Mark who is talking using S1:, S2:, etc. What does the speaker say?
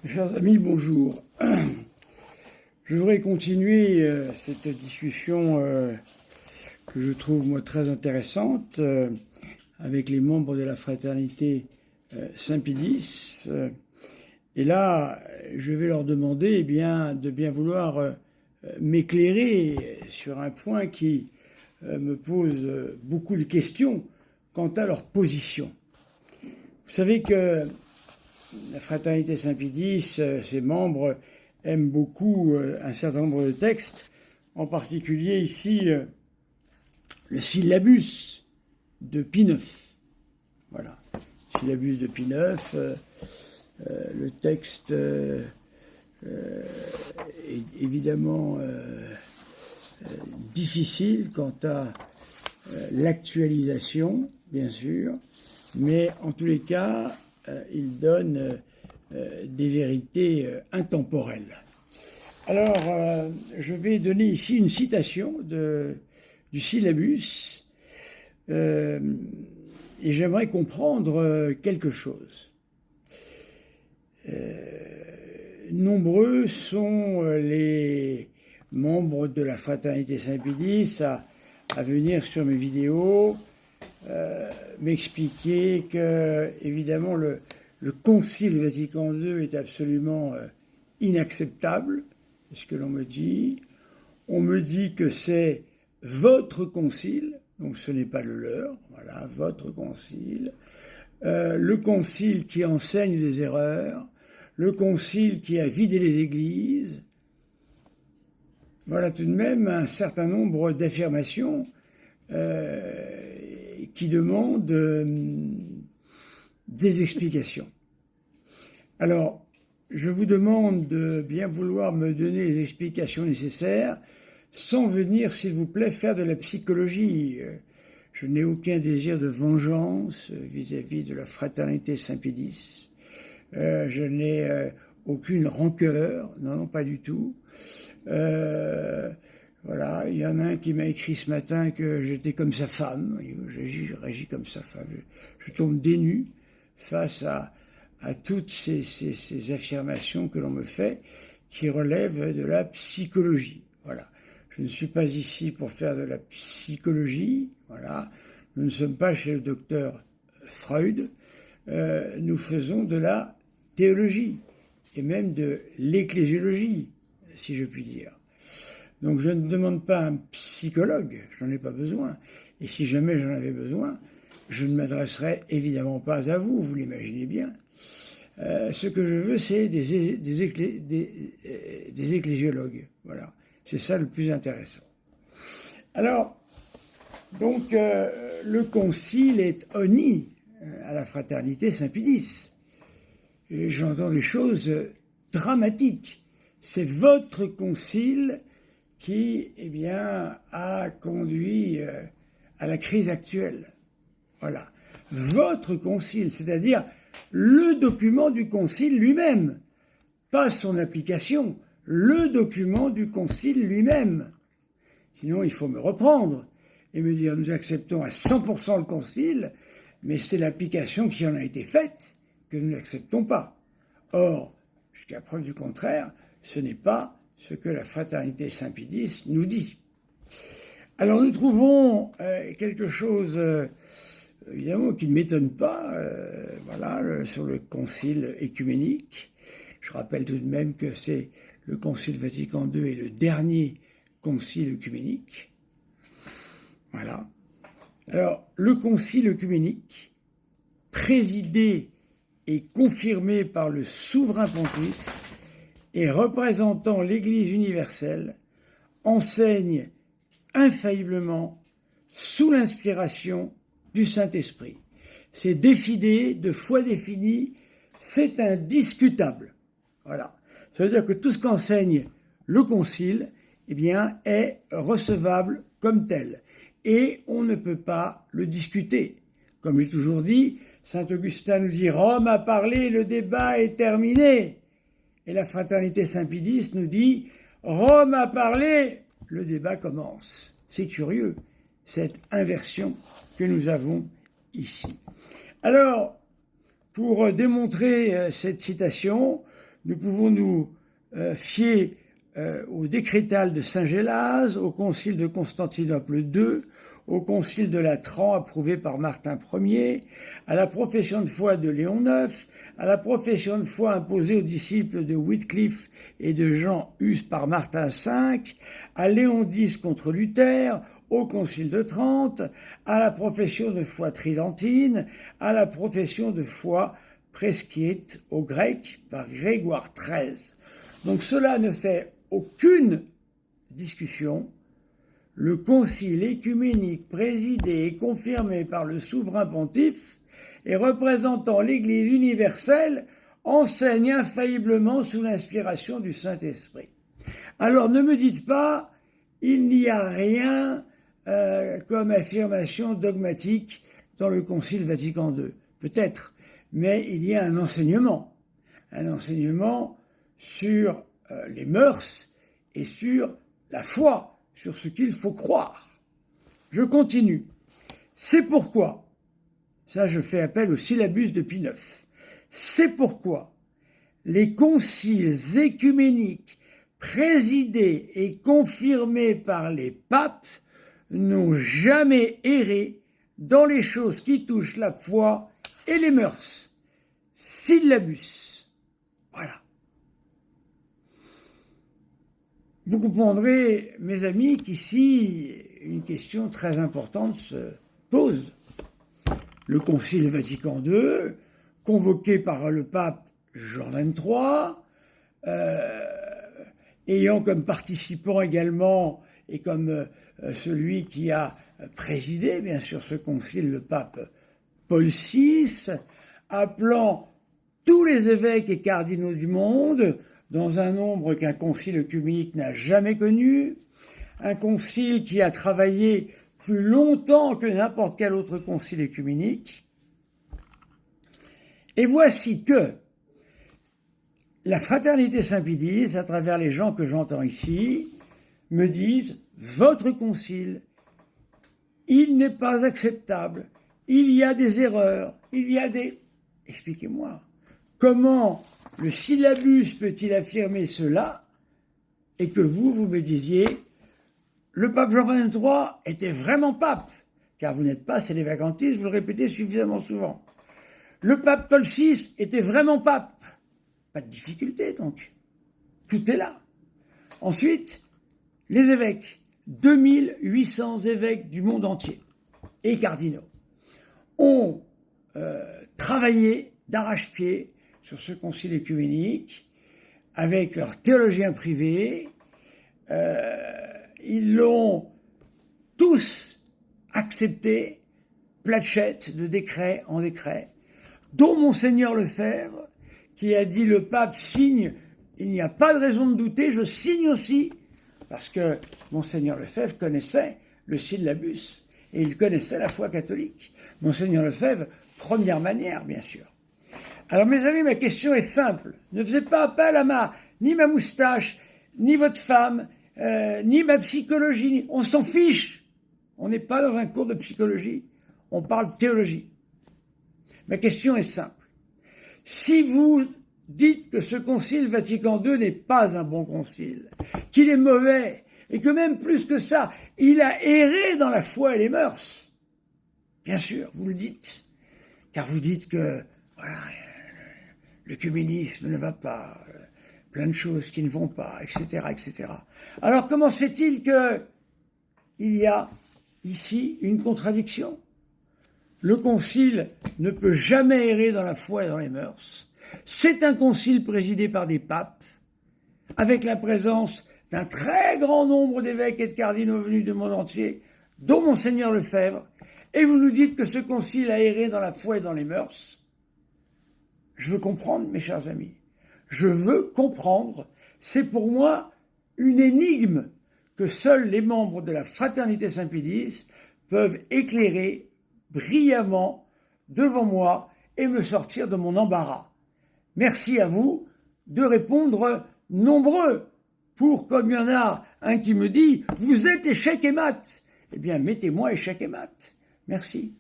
S1: Chers amis, bonjour. Je voudrais continuer cette discussion que je trouve moi très intéressante avec les membres de la fraternité Saint-Pédis. Et là, je vais leur demander de bien vouloir m'éclairer sur un point qui me pose beaucoup de questions quant à leur position. Vous savez que la fraternité Saint-Pédis, ses membres aiment beaucoup un certain nombre de textes, en particulier ici le syllabus de Pie IX. Voilà, syllabus de Pie IX, le texte est évidemment difficile quant à l'actualisation, bien sûr, mais en tous les cas, il donne des vérités intemporelles. Alors, je vais donner ici une citation du syllabus et j'aimerais comprendre quelque chose. Nombreux sont les membres de la fraternité Saint-Pédis à venir sur mes vidéos, m'expliquer que, évidemment, le Concile Vatican II est absolument inacceptable, c'est ce que l'on me dit. On me dit que c'est votre concile, donc ce n'est pas le leur, voilà, votre concile. Le concile qui enseigne des erreurs, le concile qui a vidé les églises. Voilà tout de même un certain nombre d'affirmations qui demandent des explications. Alors, je vous demande de bien vouloir me donner les explications nécessaires sans venir, s'il vous plaît, faire de la psychologie. Je n'ai aucun désir de vengeance vis-à-vis de la fraternité Saint-Pédis. Je n'ai aucune rancœur, non, pas du tout. Voilà, il y en a un qui m'a écrit ce matin que j'étais comme sa femme. Je réagis comme sa femme. Je tombe des nues face à toutes ces affirmations que l'on me fait qui relèvent de la psychologie. Voilà. Je ne suis pas ici pour faire de la psychologie. Voilà. Nous ne sommes pas chez le docteur Freud. Nous faisons de la théologie et même de l'ecclésiologie, si je puis dire. Donc je ne demande pas un psychologue, je n'en ai pas besoin. Et si jamais j'en avais besoin, je ne m'adresserais évidemment pas à vous, vous l'imaginez bien. Ce que je veux, c'est des ecclésiologues. Voilà, c'est ça le plus intéressant. Alors, donc, le concile est honni à la fraternité Saint-Pédis. Et j'entends des choses dramatiques. C'est votre concile qui, a conduit à la crise actuelle. Voilà. Votre concile, c'est-à-dire le document du concile lui-même, pas son application, le document du concile lui-même. Sinon, il faut me reprendre et me dire, nous acceptons à 100% le concile, mais c'est l'application qui en a été faite que nous n'acceptons pas. Or, jusqu'à preuve du contraire, ce n'est pas ce que la fraternité Saint-Pédis nous dit. Alors nous trouvons quelque chose, évidemment, qui ne m'étonne pas, sur le concile œcuménique. Je rappelle tout de même que c'est le concile Vatican II et le dernier concile œcuménique. Voilà. Alors, le concile œcuménique, présidé et confirmé par le souverain pontife, et représentant l'Église universelle, enseigne infailliblement sous l'inspiration du Saint-Esprit. C'est défidé, de foi définie, c'est indiscutable. Voilà. Ça veut dire que tout ce qu'enseigne le Concile, est recevable comme tel. Et on ne peut pas le discuter. Comme j'ai toujours dit, Saint Augustin nous dit « Rome a parlé, le débat est terminé ». Et la fraternité Saint-Pédis nous dit « Rome a parlé, le débat commence ». C'est curieux, cette inversion que nous avons ici. Alors, pour démontrer cette citation, nous pouvons nous fier au décrétal de Saint-Gélase, au concile de Constantinople II, au concile de Latran approuvé par Martin Ier, à la profession de foi de Léon IX, à la profession de foi imposée aux disciples de Wycliffe et de Jean Hus par Martin V, à Léon X contre Luther, au concile de Trente, à la profession de foi tridentine, à la profession de foi prescrite au grec par Grégoire XIII. Donc cela ne fait aucune discussion. Le concile écuménique présidé et confirmé par le souverain pontife et représentant l'Église universelle enseigne infailliblement sous l'inspiration du Saint-Esprit. Alors ne me dites pas, il n'y a rien comme affirmation dogmatique dans le Concile Vatican II. Peut-être, mais il y a un enseignement sur les mœurs et sur la foi, sur ce qu'il faut croire. Je continue. C'est pourquoi, ça je fais appel au syllabus de Pie IX, c'est pourquoi les conciles écuméniques présidés et confirmés par les papes n'ont jamais erré dans les choses qui touchent la foi et les mœurs. Syllabus. Voilà. Vous comprendrez, mes amis, qu'ici, une question très importante se pose. Le Concile Vatican II, convoqué par le pape Jean XXIII, ayant comme participant également, et comme celui qui a présidé, bien sûr, ce concile, le pape Paul VI, appelant tous les évêques et cardinaux du monde, dans un nombre qu'un concile œcuménique n'a jamais connu, un concile qui a travaillé plus longtemps que n'importe quel autre concile œcuménique. Et voici que la Fraternité Saint-Pédis, à travers les gens que j'entends ici, me disent « Votre concile, il n'est pas acceptable, il y a des erreurs, il y a des... » Expliquez-moi, comment le syllabus peut-il affirmer cela et que vous me disiez « Le pape Jean XXIII était vraiment pape », car vous n'êtes pas, c'est les vacantistes, vous le répétez suffisamment souvent. Le pape Paul VI était vraiment pape. Pas de difficulté, donc. Tout est là. Ensuite, les évêques, 2800 évêques du monde entier et cardinaux, ont travaillé d'arrache-pied sur ce concile œcuménique avec leurs théologiens privés. Ils l'ont tous accepté, platchette de décret en décret, dont Monseigneur Lefebvre, qui a dit « Le pape signe, il n'y a pas de raison de douter, je signe aussi », parce que Monseigneur Lefebvre connaissait le syllabus et il connaissait la foi catholique. Monseigneur Lefebvre, première manière, bien sûr. Alors, mes amis, ma question est simple. Ne faites pas appel à ni ma moustache, ni votre femme, ni ma psychologie. On s'en fiche. On n'est pas dans un cours de psychologie. On parle de théologie. Ma question est simple. Si vous dites que ce concile Vatican II n'est pas un bon concile, qu'il est mauvais, et que même plus que ça, il a erré dans la foi et les mœurs, bien sûr, vous le dites, car vous dites que voilà, l'œcuménisme ne va pas, plein de choses qui ne vont pas, etc., etc. Alors comment se fait-il qu'il y a ici une contradiction ? Le concile ne peut jamais errer dans la foi et dans les mœurs. C'est un concile présidé par des papes, avec la présence d'un très grand nombre d'évêques et de cardinaux venus du monde entier, dont Monseigneur Lefebvre, et vous nous dites que ce concile a erré dans la foi et dans les mœurs. Je veux comprendre, mes chers amis. Je veux comprendre. C'est pour moi une énigme que seuls les membres de la Fraternité Saint-Pédis peuvent éclairer brillamment devant moi et me sortir de mon embarras. Merci à vous de répondre nombreux pour, comme il y en a un qui me dit « Vous êtes échec et mat ». Eh bien, mettez-moi échec et mat. Merci.